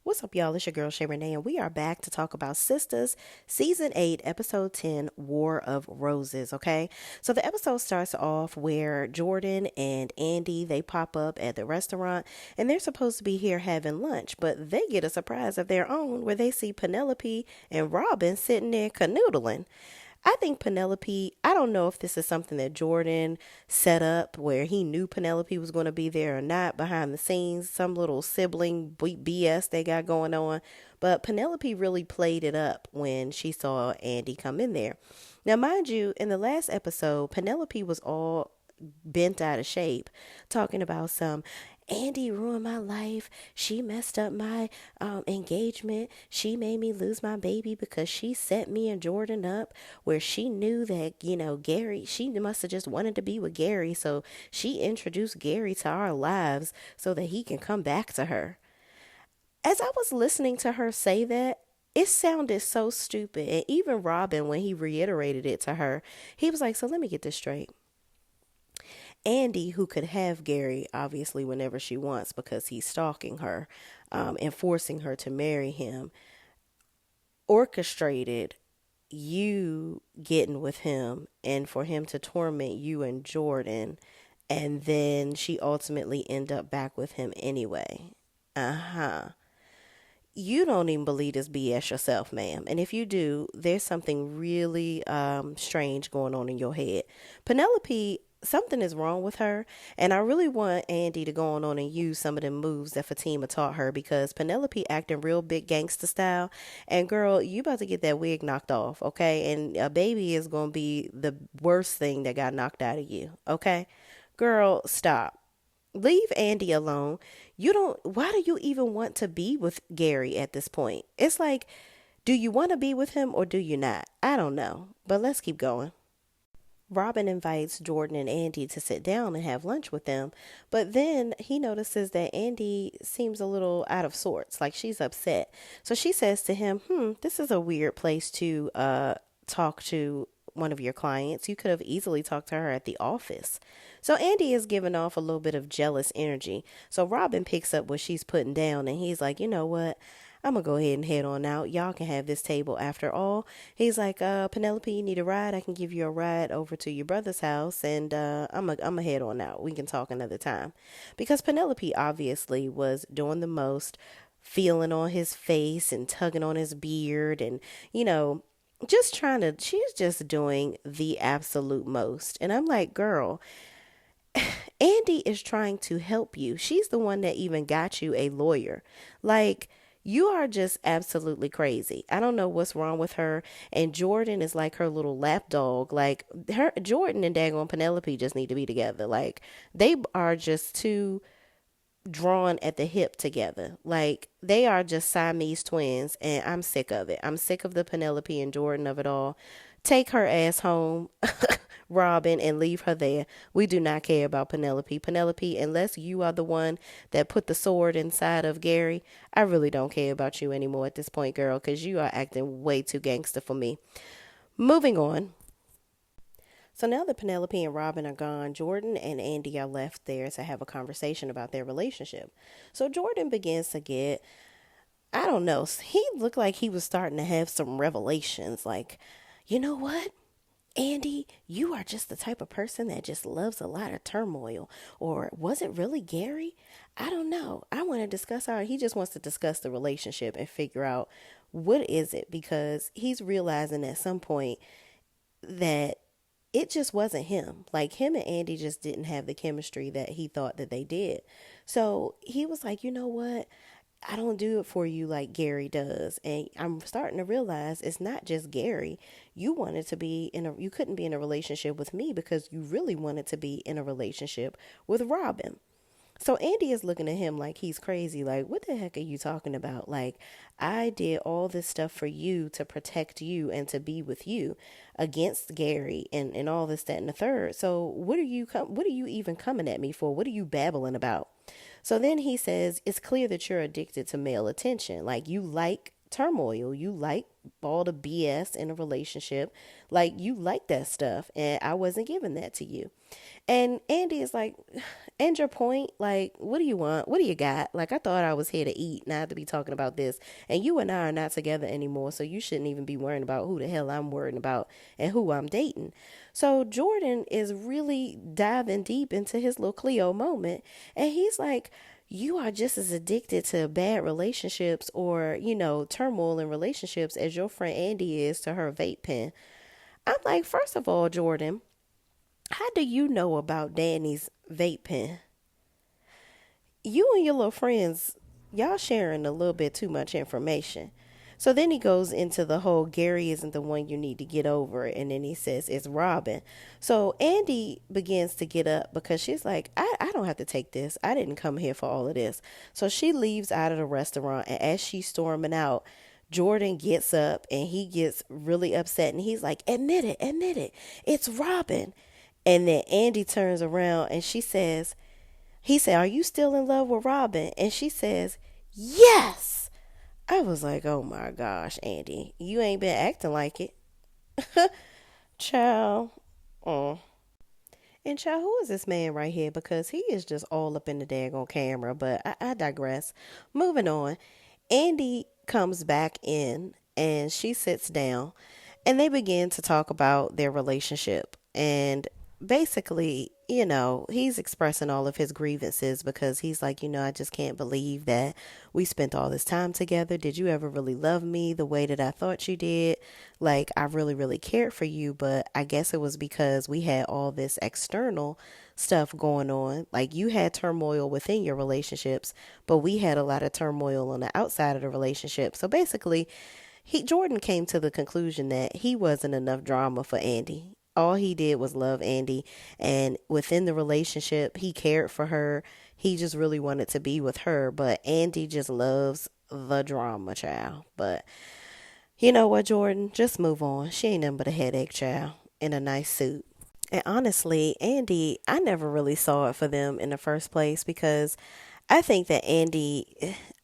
What's up, y'all? It's your girl, Shay Renee, and we are back to talk about Sistas, Season 8, Episode 10, War of Roses, okay? So the episode starts off where Jordan and Andy, they pop up at the restaurant, and they're supposed to be here having lunch, but they get a surprise of their own where they see Penelope and Robin sitting there canoodling. I think Penelope, I don't know if this is something that Jordan set up where he knew Penelope was going to be there or not behind the scenes, some little sibling BS they got going on. But Penelope really played it up when she saw Andy come in there. Now, mind you, in the last episode, Penelope was all bent out of shape, talking about some Andy ruined my life. She messed up my engagement. She made me lose my baby because she set me and Jordan up where she knew that, Gary, she must have just wanted to be with Gary. So she introduced Gary to our lives so that he can come back to her. As I was listening to her say that, it sounded so stupid. And even Robin, when he reiterated it to her, he was like, so let me get this straight. Andy, who could have Gary obviously whenever she wants because he's stalking her and forcing her to marry him, orchestrated you getting with him and for him to torment you and Jordan, and then she ultimately end up back with him anyway. Uh-huh. You don't even believe this BS yourself, ma'am. And if you do, there's something really strange going on in your head. Penelope, something is wrong with her. And I really want Andy to go on and use some of the moves that Fatima taught her because Penelope acting real big gangster style. And girl, you about to get that wig knocked off, okay? And a baby is going to be the worst thing that got knocked out of you, okay? Girl, stop. Leave Andy alone. Why do you even want to be with Gary at this point? It's like, do you want to be with him or do you not? I don't know, but let's keep going. Robin invites Jordan and Andy to sit down and have lunch with them, but then he notices that Andy seems a little out of sorts, like she's upset. So she says to him, this is a weird place to talk to one of your clients. You could have easily talked to her at the office. So Andy is giving off a little bit of jealous energy. So Robin picks up what she's putting down and he's like, you know what? I'm going to go ahead and head on out. Y'all can have this table after all. He's like, Penelope, you need a ride? I can give you a ride over to your brother's house and I'm going to head on out. We can talk another time. Because Penelope obviously was doing the most, feeling on his face and tugging on his beard and, she's just doing the absolute most. And I'm like, girl, Andy is trying to help you. She's the one that even got you a lawyer. Like, you are just absolutely crazy. I don't know what's wrong with her. And Jordan is like her little lapdog. Like, her Jordan and daggone Penelope just need to be together. Like, they are just too drawn at the hip together. Like, they are just Siamese twins, and I'm sick of it. I'm sick of the Penelope and Jordan of it all. Take her ass home, Robin, and leave her there. We do not care about Penelope. Penelope, unless you are the one that put the sword inside of Gary, I really don't care about you anymore at this point, girl, because you are acting way too gangster for me. Moving on. So now that Penelope and Robin are gone, Jordan and Andy are left there to have a conversation about their relationship. So Jordan begins to get, I don't know, he looked like he was starting to have some revelations. Like, you know what? Andy, you are just the type of person that just loves a lot of turmoil. Or was it really Gary? I don't know. I want to discuss he just wants to discuss the relationship and figure out what is it because he's realizing at some point that it just wasn't him. Like him and Andy just didn't have the chemistry that he thought that they did. So he was like, you know what? I don't do it for you like Gary does. And I'm starting to realize it's not just Gary. You couldn't be in a relationship with me because you really wanted to be in a relationship with Robin. So Andy is looking at him like he's crazy. Like, what the heck are you talking about? Like, I did all this stuff for you to protect you and to be with you against Gary and all this, that, and the third. So what are you even coming at me for? What are you babbling about? So then he says, it's clear that you're addicted to male attention. Like you like turmoil. You like all the BS in a relationship. Like, you like that stuff, and I wasn't giving that to you. And Andy is like, and your point, like, what do you want? What do you got? Like, I thought I was here to eat, not to be talking about this. And you and I are not together anymore, so you shouldn't even be worrying about who the hell I'm worrying about and who I'm dating. So Jordan is really diving deep into his little Cleo moment. And he's like, you are just as addicted to bad relationships or, turmoil in relationships as your friend Andy is to her vape pen. I'm like, first of all, Jordan, how do you know about Danny's vape pen? You and your little friends, y'all sharing a little bit too much information. So then he goes into the whole Gary isn't the one you need to get over. And then he says it's Robin. So Andy begins to get up because she's like, I don't have to take this. I didn't come here for all of this. So she leaves out of the restaurant. And as she's storming out, Jordan gets up and he gets really upset. And he's like, admit it, admit it. It's Robin. And then Andy turns around and he said, are you still in love with Robin? And she says, yes. I was like, oh my gosh, Andy, you ain't been acting like it. Child. Oh. And child, who is this man right here? Because he is just all up in the daggone camera. But I digress. Moving on. Andy comes back in and she sits down and they begin to talk about their relationship. And basically, he's expressing all of his grievances because he's like, I just can't believe that we spent all this time together. Did you ever really love me the way that I thought you did? Like, I really, really cared for you, but I guess it was because we had all this external stuff going on. Like, you had turmoil within your relationships, but we had a lot of turmoil on the outside of the relationship. So basically, Jordan came to the conclusion that he wasn't enough drama for Andy. All he did was love Andy, and within the relationship, he cared for her. He just really wanted to be with her, but Andy just loves the drama, child. But you know what, Jordan? Just move on. She ain't nothing but a headache, child, in a nice suit. And honestly, Andy, I never really saw it for them in the first place because I think that Andy,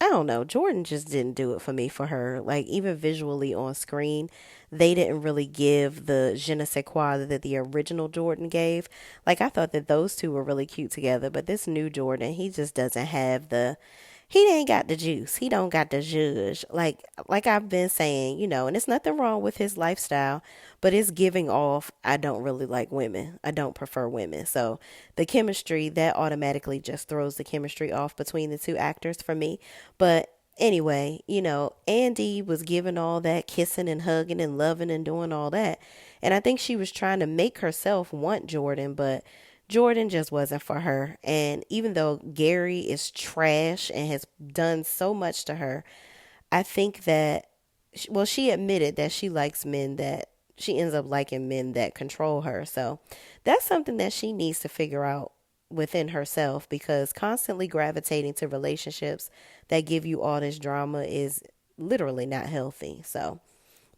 I don't know, Jordan just didn't do it for me for her. Like, even visually on screen, they didn't really give the je ne sais quoi that the original Jordan gave. Like, I thought that those two were really cute together, but this new Jordan, he just doesn't have he ain't got the juice. He don't got the zhuzh. Like I've been saying, and it's nothing wrong with his lifestyle, but it's giving off, I don't really like women. I don't prefer women. So the chemistry, that automatically just throws the chemistry off between the two actors for me. But anyway, Andy was giving all that kissing and hugging and loving and doing all that. And I think she was trying to make herself want Jordan, but Jordan just wasn't for her. And even though Gary is trash and has done so much to her, I think that, well, she admitted that she ends up liking men that control her. So that's something that she needs to figure out within herself because constantly gravitating to relationships that give you all this drama is literally not healthy. So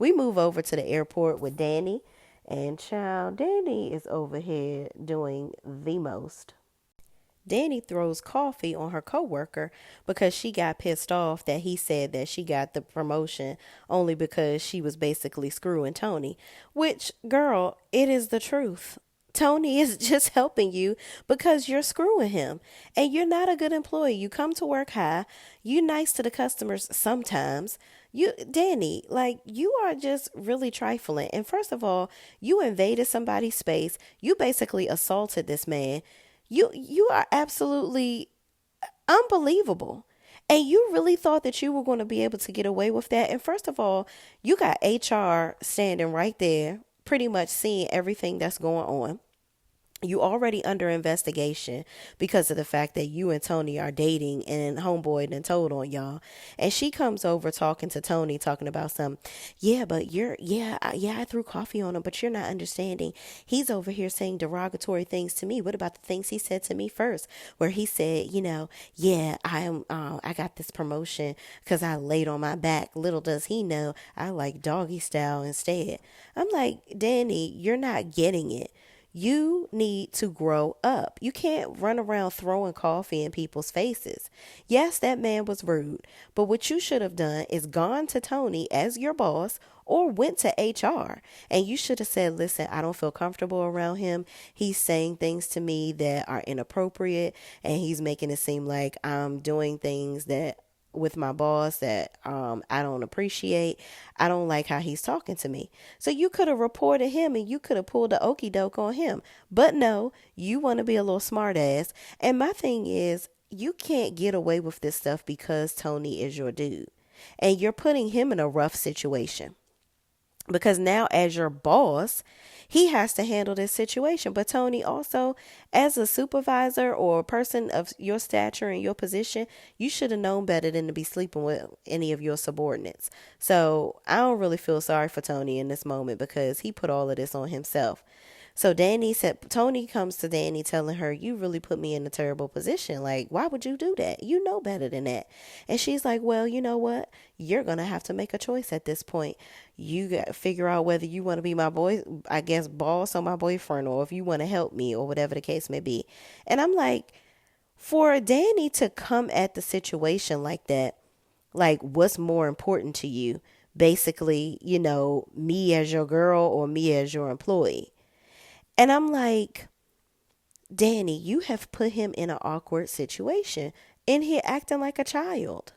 we move over to the airport with Danny. And child, Danny is over here doing the most. Danny throws coffee on her coworker because she got pissed off that he said that she got the promotion only because she was basically screwing Tony. Which, girl, it is the truth. Tony is just helping you because you're screwing him and you're not a good employee. You come to work high, you nice to the customers sometimes. Danny, like, you are just really trifling. And first of all, you invaded somebody's space. You basically assaulted this man. You are absolutely unbelievable. And you really thought that you were going to be able to get away with that. And first of all, you got HR standing right there, pretty much seeing everything that's going on. You already under investigation because of the fact that you and Tony are dating and homeboy done told on y'all. And she comes over talking to Tony, talking about some, yeah, but I threw coffee on him, but you're not understanding. He's over here saying derogatory things to me. What about the things he said to me first, where he said, yeah, I got this promotion because I laid on my back. Little does he know, I like doggy style instead. I'm like, Danny, you're not getting it. You need to grow up. You can't run around throwing coffee in people's faces. Yes, that man was rude, but what you should have done is gone to Tony as your boss or went to HR, and you should have said, listen, I don't feel comfortable around him. He's saying things to me that are inappropriate, and he's making it seem like I'm doing things that with my boss that I don't appreciate. I don't like how he's talking to me. So you could have reported him and you could have pulled the okey doke on him. But no, you want to be a little smart ass. And my thing is, you can't get away with this stuff because Tony is your dude. And you're putting him in a rough situation because now as your boss he has to handle this situation, but Tony also as a supervisor or a person of your stature and your position, you should have known better than to be sleeping with any of your subordinates. So I don't really feel sorry for Tony in this moment because he put all of this on himself. So Danny said, Tony comes to Danny telling her, you really put me in a terrible position. Like, why would you do that? You know better than that. And she's like, well, you know what? You're going to have to make a choice at this point. You got to figure out whether you want to be my boy, I guess, boss or my boyfriend, or if you want to help me or whatever the case may be. And I'm like, for Danny to come at the situation like that, like, what's more important to you? Basically, me as your girl or me as your employee. And I'm like, Danny, you have put him in an awkward situation and he acting like a child.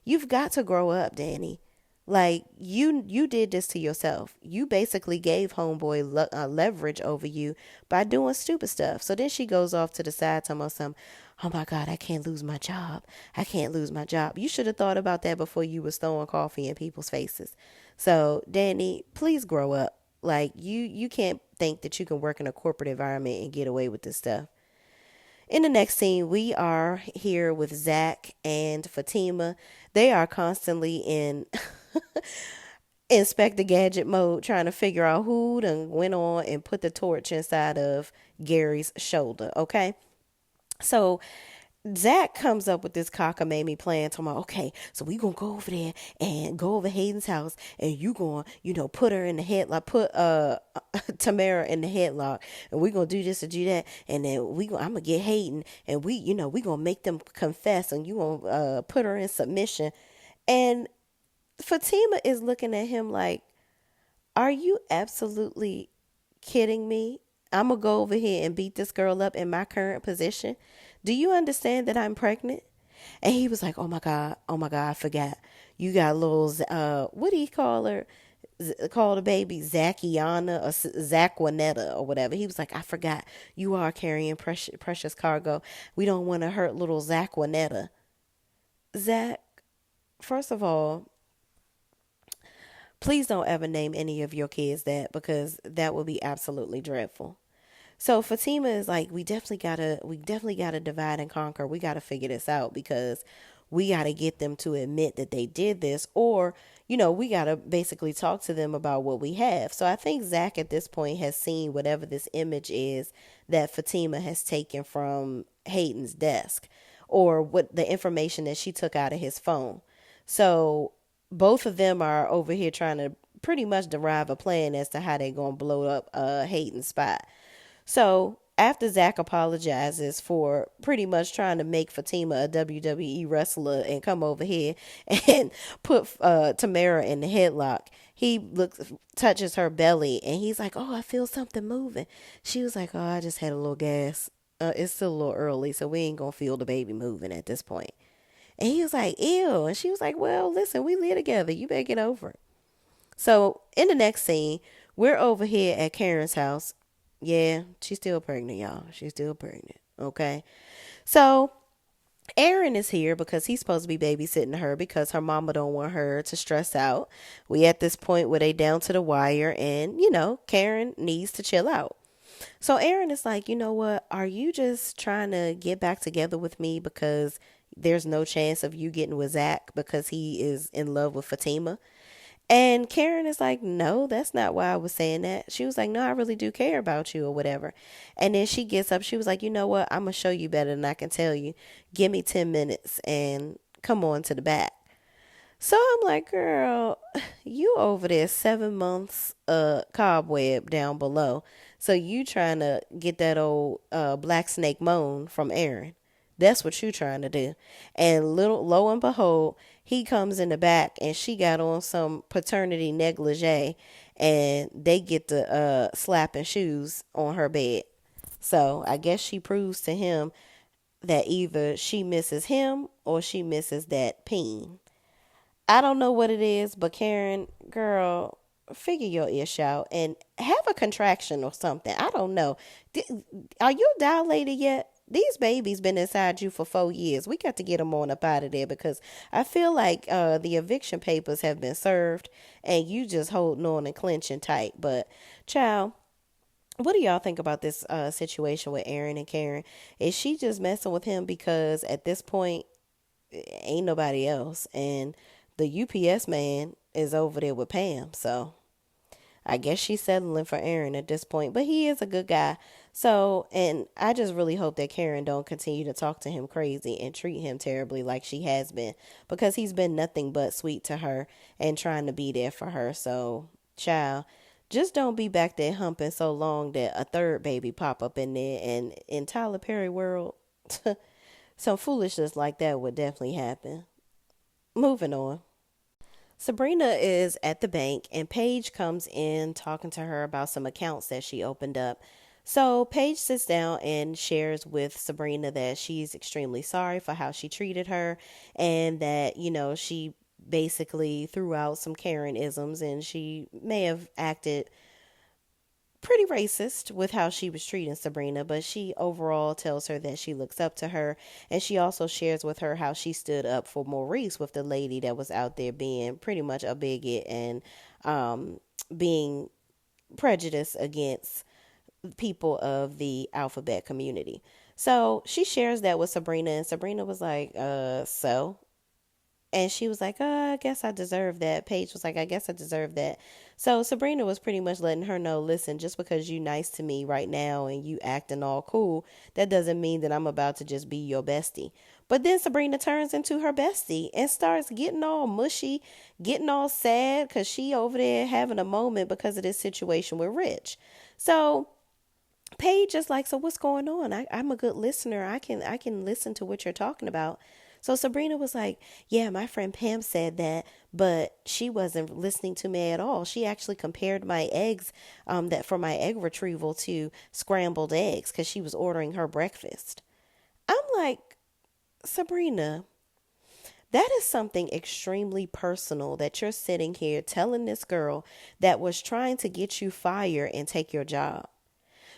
You've got to grow up, Danny. Like you did this to yourself. You basically gave homeboy leverage over you by doing stupid stuff. So then she goes off to the side talking about some, oh my God, I can't lose my job. I can't lose my job. You should have thought about that before you was throwing coffee in people's faces. So Danny, please grow up. Like you can't think that you can work in a corporate environment and get away with this stuff. In the next scene, we are here with Zach and Fatima. They are constantly in Inspector Gadget mode, trying to figure out who done went on and put the torch inside of Gary's shoulder. Okay, so Zach comes up with this cockamamie plan. Talking about, okay, so we gonna go over there and go over Hayden's house, and you gonna, put her in the headlock, put Tamara in the headlock, and we gonna do this and do that, and then I'm gonna get Hayden, and we gonna make them confess, and you gonna put her in submission, and Fatima is looking at him like, are you absolutely kidding me? I'm going to go over here and beat this girl up in my current position. Do you understand that I'm pregnant? And he was like, oh my God, I forgot. You got little, what do you call her? Call the baby Zakiana or Zaquanetta or whatever. He was like, I forgot. You are carrying precious cargo. We don't want to hurt little Zaquanetta. Zach, first of all, please don't ever name any of your kids that because that would be absolutely dreadful. So Fatima is like, we definitely gotta divide and conquer. We gotta figure this out because we gotta get them to admit that they did this, or we gotta basically talk to them about what we have. So I think Zach at this point has seen whatever this image is that Fatima has taken from Hayden's desk, or what the information that she took out of his phone. So both of them are over here trying to pretty much derive a plan as to how they're gonna blow up Hayden's spot. So after Zach apologizes for pretty much trying to make Fatima a WWE wrestler and come over here and put Tamara in the headlock, he touches her belly, and he's like, oh, I feel something moving. She was like, oh, I just had a little gas. It's still a little early, so we ain't gonna feel the baby moving at this point. And he was like, ew. And she was like, well, listen, we live together. You better get over it. So in the next scene, we're over here at Karen's house. Yeah, she's still pregnant, y'all. She's still pregnant. Okay. So Aaron is here because he's supposed to be babysitting her because her mama don't want her to stress out. We at this point where they down to the wire, and Karen needs to chill out. So Aaron is like, you know what? Are you just trying to get back together with me because there's no chance of you getting with Zach because he is in love with Fatima? And Karen is like, no, that's not why I was saying that. She was like, no, I really do care about you or whatever. And then she gets up. She was like, you know what? I'm going to show you better than I can tell you. Give me 10 minutes and come on to the back. So I'm like, girl, you over there 7 months cobweb down below. So you trying to get that old black snake moan from Aaron. That's what you trying to do. And little lo and behold, he comes in the back and she got on some paternity negligee and they get the slapping shoes on her bed. So I guess she proves to him that either she misses him or she misses that peen. I don't know what it is, but Karen, girl, figure your ish out and have a contraction or something. I don't know. Are you dilated yet? These babies been inside you for 4 years. We got to get them on up out of there because I feel like the eviction papers have been served and you just holding on and clenching tight. But, child, what do y'all think about this situation with Aaron and Karen? Is she just messing with him because at this point ain't nobody else, and the UPS man is over there with Pam. So I guess she's settling for Aaron at this point, but he is a good guy. So, and I just really hope that Karen don't continue to talk to him crazy and treat him terribly like she has been, because he's been nothing but sweet to her and trying to be there for her. So, child, just don't be back there humping so long that a third baby pop up in there. And in Tyler Perry world, some foolishness like that would definitely happen. Moving on. Sabrina is at the bank and Paige comes in talking to her about some accounts that she opened up. So Paige sits down and shares with Sabrina that she's extremely sorry for how she treated her and that, she basically threw out some Karen isms and she may have acted pretty racist with how she was treating Sabrina, but she overall tells her that she looks up to her. And she also shares with her how she stood up for Maurice with the lady that was out there being pretty much a bigot and being prejudiced against people of the alphabet community. So she shares that with Sabrina, and Sabrina was like, so? And she was like, I guess I deserve that. Paige was like, I guess I deserve that. So Sabrina was pretty much letting her know, listen, just because you nice to me right now and you acting all cool, that doesn't mean that I'm about to just be your bestie. But then Sabrina turns into her bestie and starts getting all mushy, getting all sad because she over there having a moment because of this situation with Rich. So Paige is like, so what's going on? I'm a good listener. I can listen to what you're talking about. So Sabrina was like, yeah, my friend Pam said that, but she wasn't listening to me at all. She actually compared my eggs, that for my egg retrieval to scrambled eggs because she was ordering her breakfast. I'm like, Sabrina, that is something extremely personal that you're sitting here telling this girl that was trying to get you fired and take your job.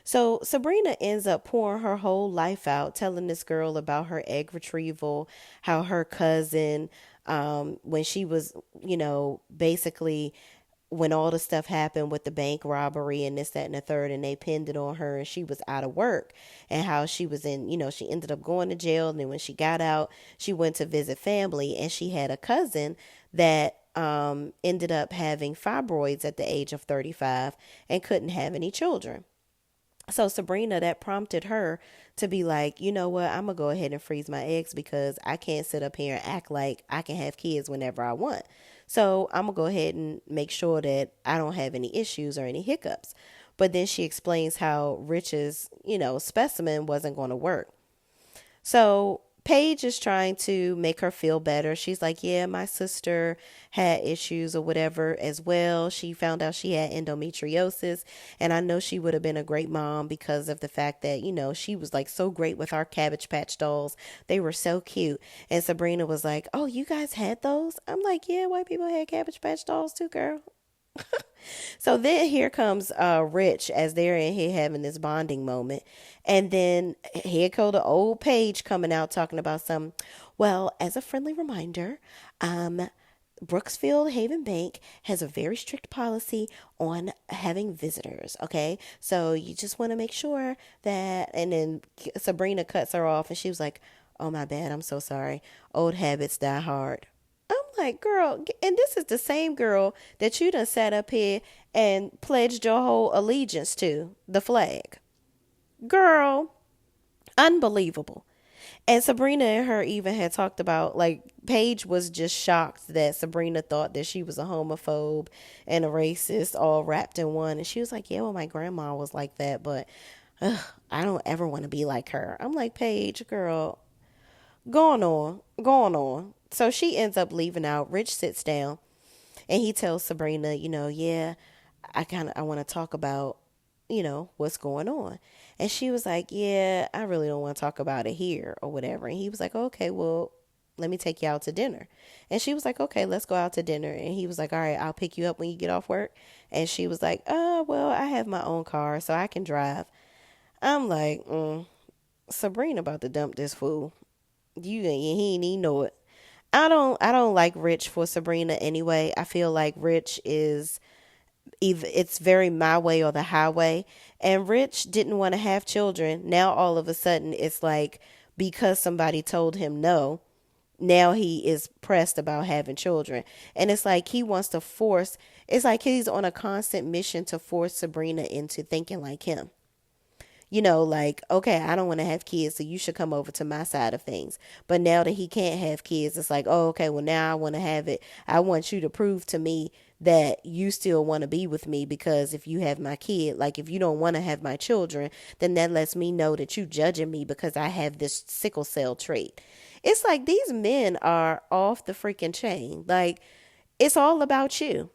So Sabrina ends up pouring her whole life out, telling this girl about her egg retrieval, how her cousin, when she was, basically when all the stuff happened with the bank robbery and this, that, and the third, and they pinned it on her and she was out of work, and how she was in, she ended up going to jail. And then when she got out, she went to visit family and she had a cousin that ended up having fibroids at the age of 35 and couldn't have any children. So Sabrina, that prompted her to be like, you know what, I'm going to go ahead and freeze my eggs because I can't sit up here and act like I can have kids whenever I want. So I'm going to go ahead and make sure that I don't have any issues or any hiccups. But then she explains how Rich's, specimen wasn't going to work. So Paige is trying to make her feel better. She's like, yeah, my sister had issues or whatever as well. She found out she had endometriosis, and I know she would have been a great mom because of the fact that, she was like so great with our Cabbage Patch dolls. They were so cute. And Sabrina was like, oh, you guys had those? I'm like, yeah, white people had Cabbage Patch dolls too, girl. So then here comes Rich as they're in here having this bonding moment. And then here go the old Paige coming out talking about some, well, as a friendly reminder, Brooksfield Haven Bank has a very strict policy on having visitors. Okay. So you just want to make sure that, and then Sabrina cuts her off and she was like, oh, my bad. I'm so sorry. Old habits die hard. I'm like, girl, and this is the same girl that you done sat up here and pledged your whole allegiance to, the flag. Girl, unbelievable. And Sabrina and her even had talked about, like, Paige was just shocked that Sabrina thought that she was a homophobe and a racist all wrapped in one. And she was like, yeah, well, my grandma was like that, but ugh, I don't ever want to be like her. I'm like, Paige, girl, going on, going on. So she ends up leaving out. Rich sits down and he tells Sabrina, yeah, I want to talk about, what's going on. And she was like, yeah, I really don't want to talk about it here or whatever. And he was like, okay, well, let me take you out to dinner. And she was like, okay, let's go out to dinner. And he was like, all right, I'll pick you up when you get off work. And she was like, well, I have my own car, so I can drive. I'm like, Sabrina about to dump this fool. He ain't even know it. I don't like Rich for Sabrina anyway. I feel like Rich is either it's very my way or the highway. And Rich didn't want to have children. Now all of a sudden it's like because somebody told him no, now he is pressed about having children. And it's like he wants to force it's like he's on a constant mission to force Sabrina into thinking like him. Like, okay, I don't want to have kids, so you should come over to my side of things. But now that he can't have kids, it's like, oh, okay, well, now I want to have it. I want you to prove to me that you still want to be with me because if you have my kid, like if you don't want to have my children, then that lets me know that you judging me because I have this sickle cell trait. It's like these men are off the freaking chain. Like, it's all about you.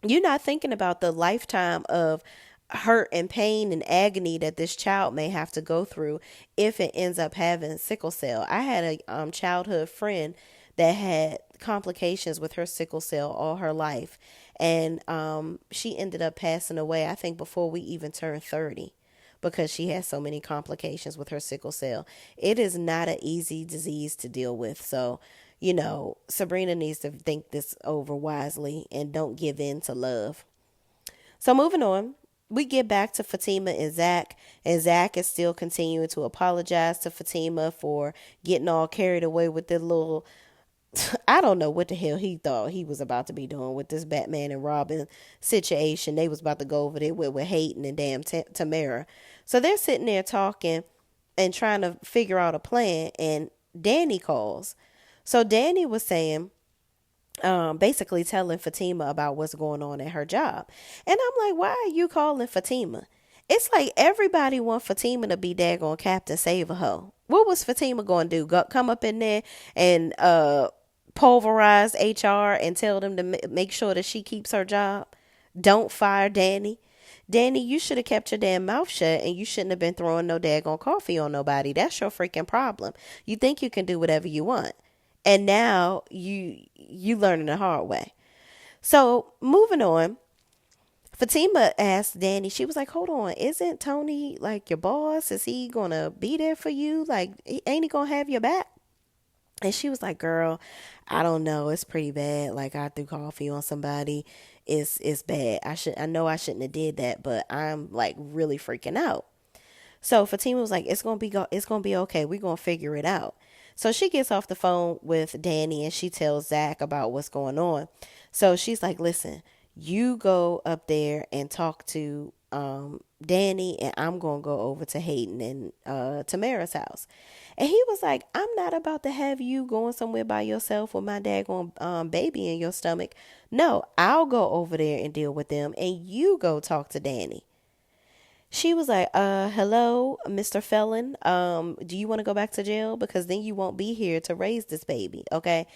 You're not thinking about the lifetime of hurt and pain and agony that this child may have to go through if it ends up having sickle cell. I had a childhood friend that had complications with her sickle cell all her life, and she ended up passing away, I think, before we even turned 30 because she has so many complications with her sickle cell. It is not an easy disease to deal with. So, Sabrina needs to think this over wisely and don't give in to love. So moving on, we get back to Fatima and Zach is still continuing to apologize to Fatima for getting all carried away with the little. I don't know what the hell he thought he was about to be doing with this Batman and Robin situation. They was about to go over there with Hayden and damn Tamara. So they're sitting there talking and trying to figure out a plan, and Danny calls. So Danny was saying, basically telling Fatima about what's going on at her job. And I'm like, why are you calling Fatima? It's like everybody want Fatima to be daggone Captain Save a Hoe. What was Fatima going to do? Come up in there and pulverize HR and tell them to make sure that she keeps her job? Don't fire Danny. Danny, you should have kept your damn mouth shut and you shouldn't have been throwing no daggone coffee on nobody. That's your freaking problem. You think you can do whatever you want. And now you learning the hard way. So moving on, Fatima asked Danny, she was like, hold on, isn't Tony like your boss? Is he gonna be there for you? Like, ain't he gonna have your back? And she was like, girl, I don't know. It's pretty bad. Like, I threw coffee on somebody. It's bad. I know I shouldn't have did that, but I'm like really freaking out. So Fatima was like, it's gonna be okay. We're gonna figure it out. So she gets off the phone with Danny and she tells Zach about what's going on. So she's like, listen, you go up there and talk to Danny, and I'm gonna go over to Hayden and Tamara's house. And he was like, I'm not about to have you going somewhere by yourself with my daggone baby in your stomach. No, I'll go over there and deal with them, and you go talk to Danny. She was like, hello, Mr. Felon. Do you want to go back to jail? Because then you won't be here to raise this baby. Okay.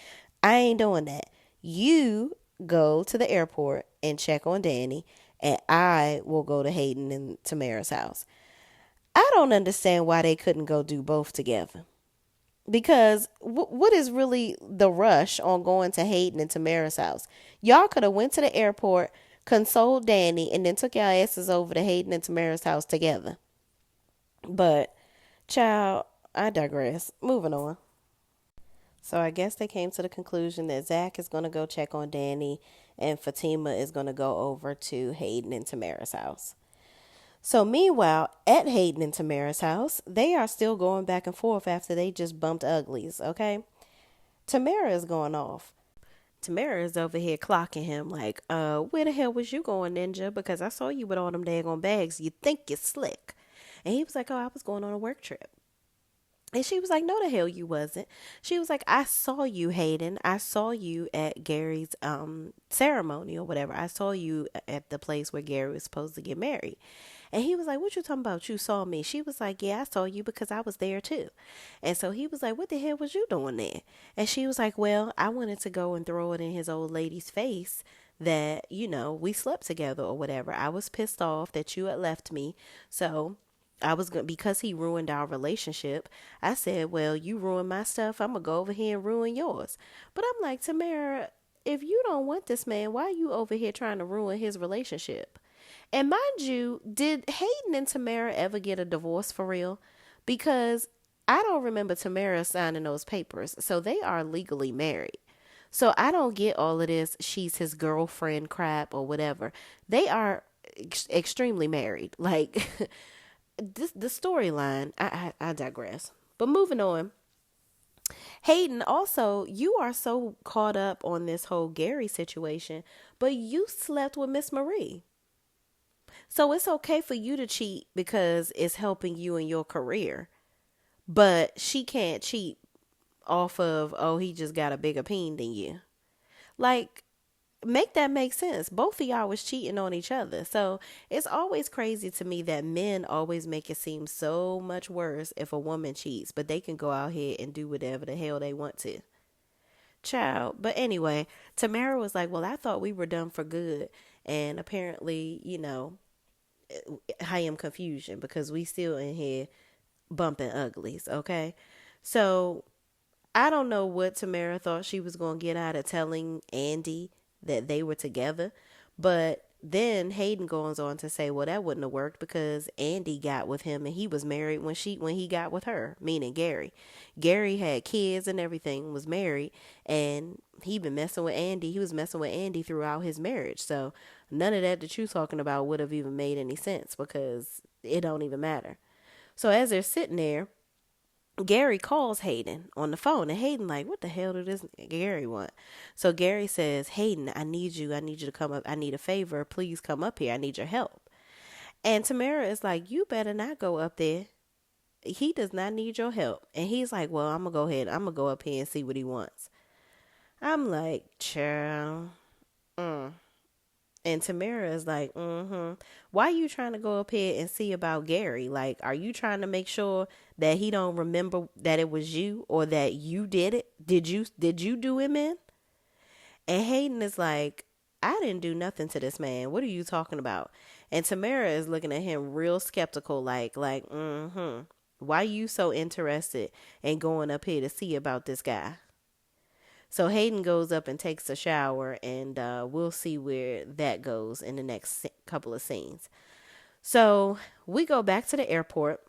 I ain't doing that. You go to the airport and check on Danny, and I will go to Hayden and Tamara's house. I don't understand why they couldn't go do both together. Because what is really the rush on going to Hayden and Tamara's house? Y'all could have went to the airport, consoled Danny, and then took y'all asses over to Hayden and Tamara's house together. But, child, I digress. Moving on. So I guess they came to the conclusion that Zach is going to go check on Danny and Fatima is going to go over to Hayden and Tamara's house. So meanwhile, at Hayden and Tamara's house, they are still going back and forth after they just bumped uglies, okay? Tamara is going off. Tamara is over here clocking him like, where the hell was you going, ninja? Because I saw you with all them daggone bags. You think you're slick. And he was like, oh, I was going on a work trip. And she was like, no, the hell you wasn't. She was like, I saw you, Hayden. I saw you at Gary's ceremony or whatever. I saw you at the place where Gary was supposed to get married. And he was like, what you talking about? You saw me. She was like, yeah, I saw you because I was there too. And so he was like, what the hell was you doing there? And she was like, well, I wanted to go and throw it in his old lady's face that, we slept together or whatever. I was pissed off that you had left me. So I was going to, because he ruined our relationship. I said, well, you ruined my stuff. I'm going to go over here and ruin yours. But I'm like, Tamara, if you don't want this man, why are you over here trying to ruin his relationship? And mind you, did Hayden and Tamara ever get a divorce for real? Because I don't remember Tamara signing those papers. So they are legally married. So I don't get all of this, she's his girlfriend crap or whatever. They are extremely married. Like, the storyline, I digress. But moving on. Hayden, also, you are so caught up on this whole Gary situation, but you slept with Miss Marie. So it's okay for you to cheat because it's helping you in your career. But she can't cheat off of, oh, he just got a bigger peen than you. Like, make that make sense. Both of y'all was cheating on each other. So it's always crazy to me that men always make it seem so much worse if a woman cheats, but they can go out here and do whatever the hell they want to. Child. But anyway, Tamara was like, well, I thought we were done for good. And apparently, I am confusion because we still in here bumping uglies, okay? So I don't know what Tamara thought she was going to get out of telling Andy that they were together, but then Hayden goes on to say, well, that wouldn't have worked because Andy got with him and he was married when he got with her, meaning Gary. Gary had kids and everything, was married, and he been messing with Andy. He was messing with Andy throughout his marriage. So none of that you talking about would have even made any sense because it don't even matter. So as they're sitting there, Gary calls Hayden on the phone, and Hayden like, what the hell did this Gary want? So Gary says, Hayden, I need you. I need you to come up. I need a favor. Please come up here. I need your help. And Tamara is like, you better not go up there. He does not need your help. And he's like, well, I'm going to go ahead. I'm going to go up here and see what he wants. I'm like, child. And Tamara is like, why are you trying to go up here and see about Gary? Like, are you trying to make sure that he don't remember that it was you or that you did it? Did you do him in? And Hayden is like, I didn't do nothing to this man. What are you talking about? And Tamara is looking at him real skeptical, like, why you so interested in going up here to see about this guy? So Hayden goes up and takes a shower, and we'll see where that goes in the next couple of scenes. So we go back to the airport,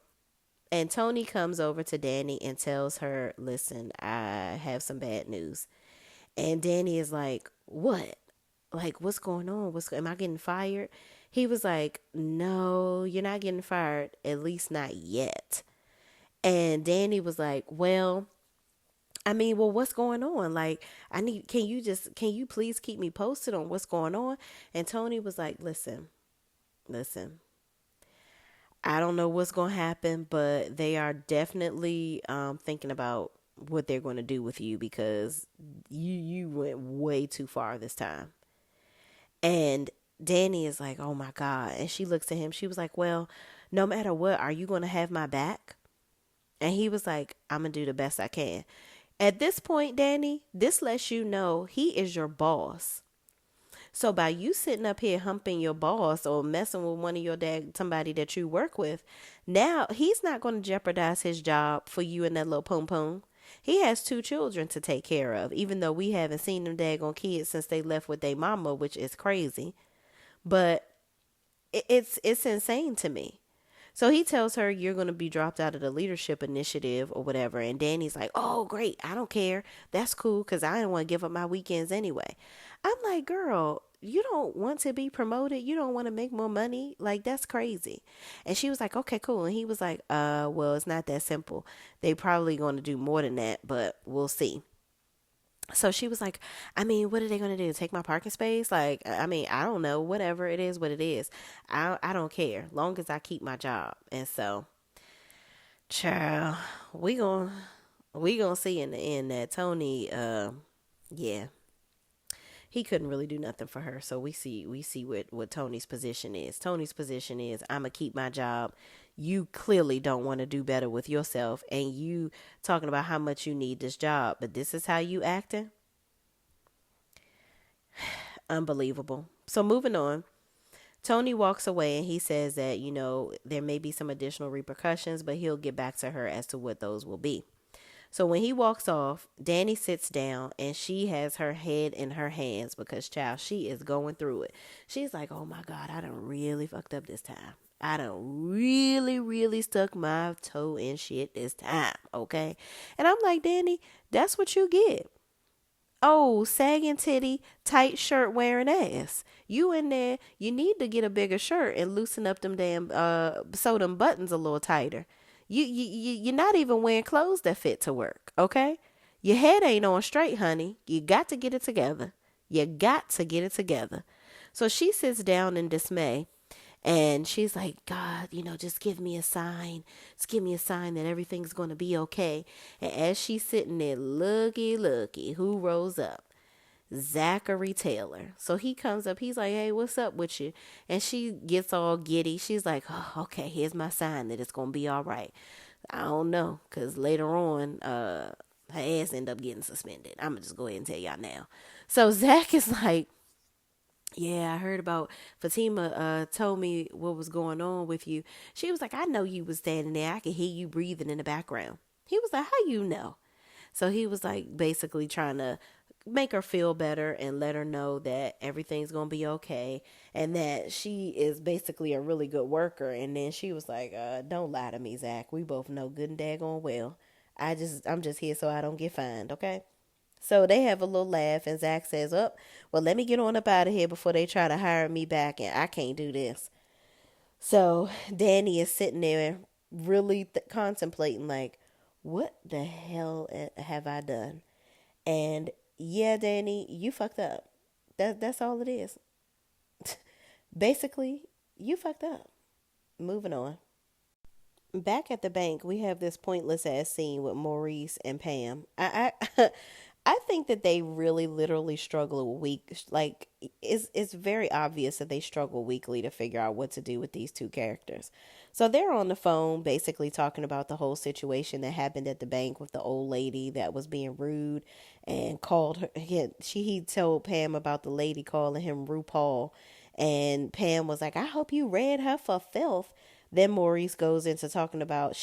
and Tony comes over to Danny and tells her, listen, I have some bad news. And Danny is like, what? Like, what's going on? Am I getting fired? He was like, no, you're not getting fired, at least not yet. And Danny was like, well, what's going on? Like, can you please keep me posted on what's going on? And Tony was like, listen, I don't know what's going to happen, but they are definitely thinking about what they're going to do with you because you went way too far this time. And Danny is like, oh my God. And she looks at him. She was like, well, no matter what, are you going to have my back? And he was like, I'm going to do the best I can. At this point, Danny, this lets you know he is your boss. So by you sitting up here humping your boss or messing with one of somebody that you work with, now he's not going to jeopardize his job for you and that little poom poom. He has 2 children to take care of, even though we haven't seen them daggone kids since they left with their mama, which is crazy. But it's insane to me. So he tells her, you're going to be dropped out of the leadership initiative or whatever. And Danny's like, oh, great. I don't care. That's cool because I didn't want to give up my weekends anyway. I'm like, girl, you don't want to be promoted. You don't want to make more money. Like, that's crazy. And she was like, okay, cool. And he was like, well, it's not that simple. They probably going to do more than that, but we'll see. So she was like, what are they going to do? Take my parking space? Like, I don't know. Whatever it is, what it is. I don't care. Long as I keep my job. And so, Child, we gon' we gonna see in the end that Tony, yeah, he couldn't really do nothing for her. So we see what Tony's position is. Tony's position is I'ma keep my job. You clearly don't want to do better with yourself, and you talking about how much you need this job, but this is how you acting. Unbelievable. So moving on. Tony walks away and he says that, there may be some additional repercussions, but he'll get back to her as to what those will be. So when he walks off, Danny sits down and she has her head in her hands because, child, she is going through it. She's like, oh my God, I done really fucked up this time. I done really, really stuck my toe in shit this time, okay? And I'm like, Danny, that's what you get. Oh, sagging titty, tight shirt wearing ass. You in there, you need to get a bigger shirt and loosen up them damn sew them buttons a little tighter. You're not even wearing clothes that fit to work, okay? Your head ain't on straight, honey. You got to get it together. You got to get it together. So she sits down in dismay and she's like, God, just give me a sign. Just give me a sign that everything's going to be okay. And as she's sitting there, looky, who rolls up? Zachary Taylor. So he comes up. He's like, hey, what's up with you? And she gets all giddy. She's like, oh, okay, here's my sign that it's going to be all right. I don't know, because later on, her ass end up getting suspended. I'm going to just go ahead and tell y'all now. So Zach is like, yeah, I heard about Fatima told me what was going on with you. She was like, I know you was standing there. I could hear you breathing in the background. He was like, how you know? So he was like basically trying to make her feel better and let her know that everything's going to be okay and that she is basically a really good worker. And then she was like, don't lie to me, Zach. We both know good and daggone well. I'm just here so I don't get fined, okay? So they have a little laugh, and Zach says, "Oh, well, let me get on up out of here before they try to hire me back, and I can't do this." So Danny is sitting there, really contemplating, like, "What the hell have I done?" And yeah, Danny, you fucked up. That's all it is. Basically, you fucked up. Moving on. Back at the bank, we have this pointless ass scene with Maurice and Pam. I think that they really literally struggle like it's very obvious that they struggle weekly to figure out what to do with these two characters. So they're on the phone basically talking about the whole situation that happened at the bank with the old lady that was being rude and called her he told Pam about the lady calling him RuPaul, and Pam was like, I hope you read her for filth. Then Maurice goes into talking about,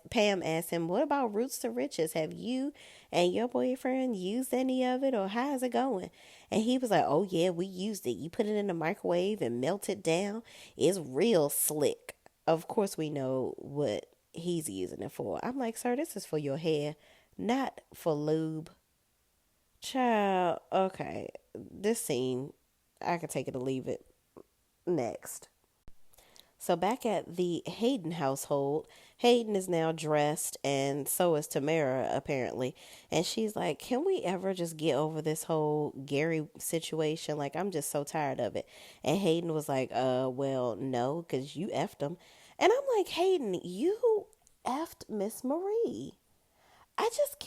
Pam asked him, what about Roots to Riches? Have you and your boyfriend used any of it, or how's it going? And he was like, oh yeah, we used it. You put it in the microwave and melt it down. It's real slick. Of course we know what he's using it for. I'm like, sir, this is for your hair, not for lube. Child, okay. This scene, I could take it or leave it. Next. So back at the Hayden household, Hayden is now dressed and so is Tamara apparently. And she's like, can we ever just get over this whole Gary situation? Like, I'm just so tired of it. And Hayden was like, well, no, because you effed him. And I'm like, Hayden, you effed Miss Marie. I just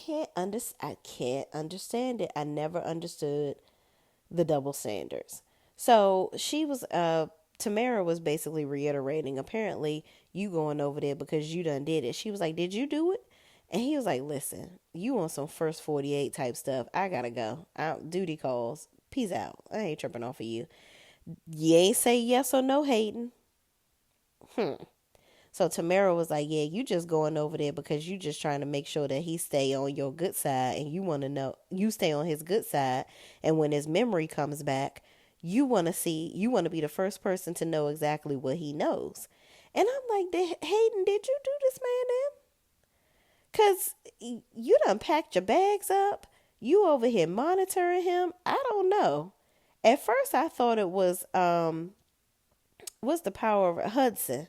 I can't understand it. I never understood the double standards. So Tamara was basically reiterating, apparently you going over there because you done did it. She was like, did you do it? And he was like, listen, you on some first 48 type stuff. I gotta go. Duty calls. Peace out. I ain't tripping off of you. You ain't say yes or no, Hayden. So Tamara was like, yeah, you just going over there because you just trying to make sure that he stay on your good side, and you want to know you stay on his good side. And when his memory comes back, you want to be the first person to know exactly what he knows. And I'm like, Hayden, did you do this man in? Because you done packed your bags up. You over here monitoring him. I don't know. At first I thought it was the power of Hudson.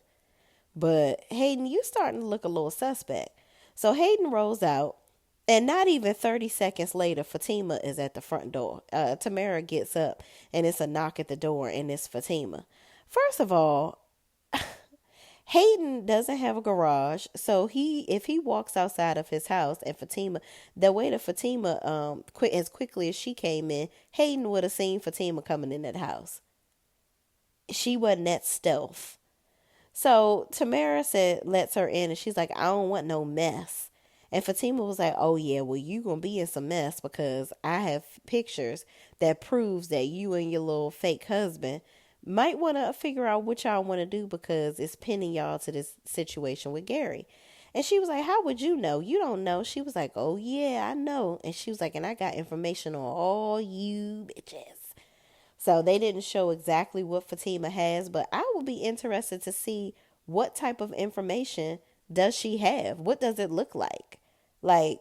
But Hayden, you starting to look a little suspect. So Hayden rolls out, and not even 30 seconds later, Fatima is at the front door. Tamara gets up, and it's a knock at the door, and it's Fatima. First of all, Hayden doesn't have a garage, so if he walks outside of his house and Fatima, the way that Fatima quit as quickly as she came in, Hayden would have seen Fatima coming in that house. She wasn't that stealth. So Tamara said lets her in and she's like, I don't want no mess. And Fatima was like, oh yeah, well you gonna be in some mess because I have pictures that proves that you and your little fake husband might want to figure out what y'all want to do because it's pinning y'all to this situation with Gary. And she was like, how would you know? You don't know. She was like, oh yeah, I know. And she was like, and I got information on all you bitches. So they didn't show exactly what Fatima has, but I would be interested to see what type of information does she have? What does it look like? Like,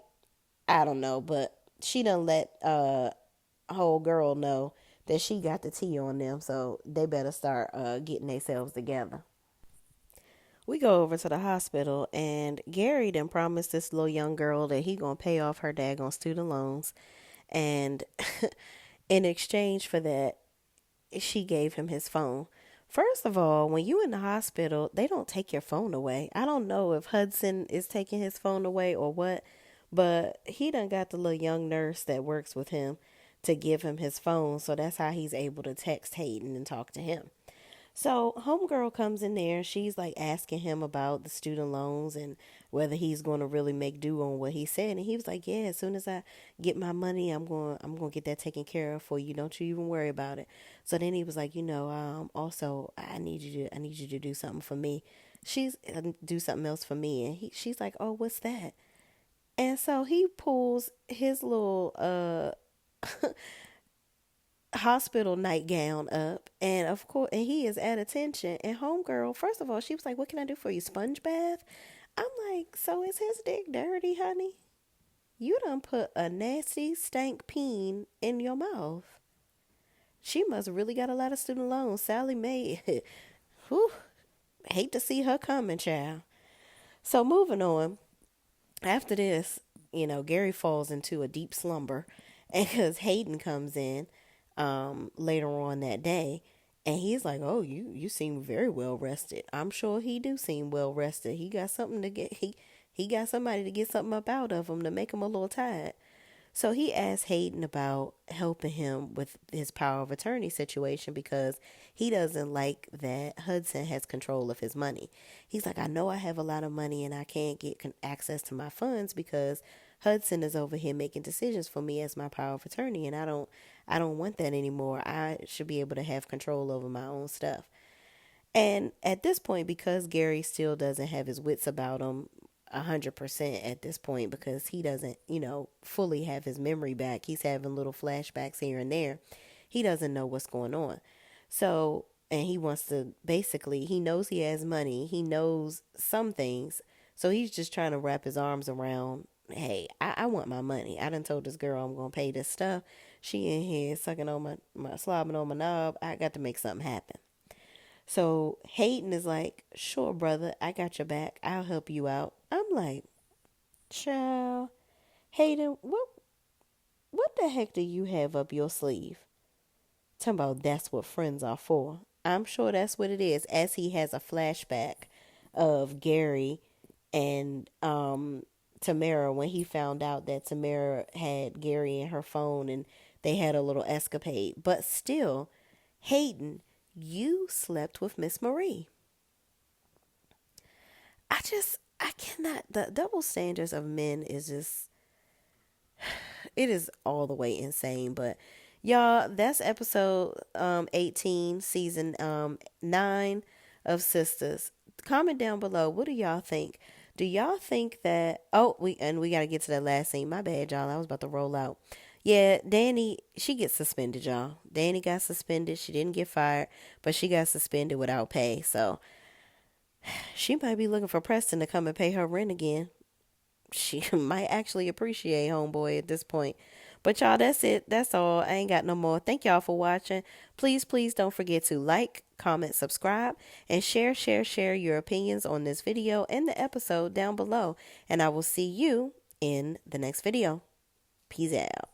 I don't know, but she done let whole girl know that she got the tea on them, so they better start getting themselves together. We go over to the hospital, and Gary then promised this little young girl that he gonna pay off her daggone student loans, and in exchange for that, she gave him his phone. First of all, when you in the hospital, they don't take your phone away. I don't know if Hudson is taking his phone away or what, but he done got the little young nurse that works with him to give him his phone, so that's how he's able to text Hayden and talk to him. So homegirl comes in there. She's like asking him about the student loans and whether he's going to really make due on what he said. And he was like, "Yeah, as soon as I get my money, I'm going to get that taken care of for you. Don't you even worry about it." So then he was like, also I need you to do something for me. She's do something else for me, and she's like, "Oh, what's that?" And so he pulls his little hospital nightgown up, and of course, and he is at attention. And homegirl, first of all, she was like, "What can I do for you? Sponge bath?" I'm like, "So is his dick dirty, honey? You done put a nasty stank peen in your mouth." She must really got a lot of student loans. Sally Mae, whew, hate to see her coming, child. So moving on. After this, Gary falls into a deep slumber, and because Hayden comes in later on that day, and he's like, "Oh, you seem very well rested." I'm sure he do seem well rested. He got something to get. He got somebody to get something up out of him to make him a little tired. So he asked Hayden about helping him with his power of attorney situation because he doesn't like that Hudson has control of his money. He's like, I know I have a lot of money and I can't get access to my funds because Hudson is over here making decisions for me as my power of attorney, and I don't want that anymore. I should be able to have control over my own stuff. And at this point, because Gary still doesn't have his wits about him 100% at this point, because he doesn't, fully have his memory back, he's having little flashbacks here and there. He doesn't know what's going on. So, and he wants to basically, he knows he has money, he knows some things. So he's just trying to wrap his arms around, hey, I want my money. I done told this girl I'm going to pay this stuff. She in here sucking on my slobbing on my knob. I got to make something happen. So Hayden is like, sure, brother, I got your back. I'll help you out. I'm like, child, Hayden, what the heck do you have up your sleeve? Talking about that's what friends are for. I'm sure that's what it is, as he has a flashback of Gary and Tamara when he found out that Tamara had Gary in her phone and they had a little escapade. But still, Hayden, you slept with Miss Marie. I cannot, the double standards of men is just, it is all the way insane. But y'all, that's episode 18, season 9 of Sisters. Comment down below, what do y'all think? Do y'all think that, oh, we got to get to that last scene. My bad, y'all. I was about to roll out. Yeah, Danny, she gets suspended, y'all. Danny got suspended. She didn't get fired, but she got suspended without pay. So she might be looking for Preston to come and pay her rent again. She might actually appreciate homeboy at this point. But y'all, that's it. That's all. I ain't got no more. Thank y'all for watching. Please, please don't forget to like, comment, subscribe, and share your opinions on this video and the episode down below. And I will see you in the next video. Peace out.